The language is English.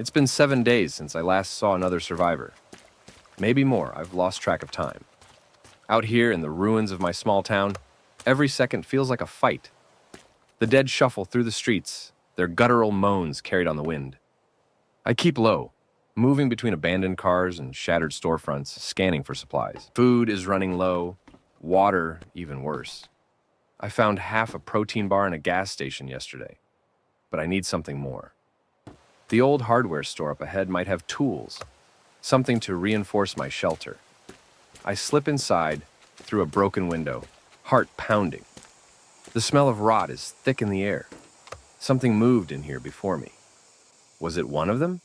It's been 7 days since I last saw another survivor. Maybe more, I've lost track of time. Out here in the ruins of my small town, every second feels like a fight. The dead shuffle through the streets, their guttural moans carried on the wind. I keep low, moving between abandoned cars and shattered storefronts, scanning for supplies. Food is running low, water even worse. I found half a protein bar in a gas station yesterday, but I need something more. The old hardware store up ahead might have tools, something to reinforce my shelter. I slip inside through a broken window, heart pounding. The smell of rot is thick in the air. Something moved in here before me. Was it one of them?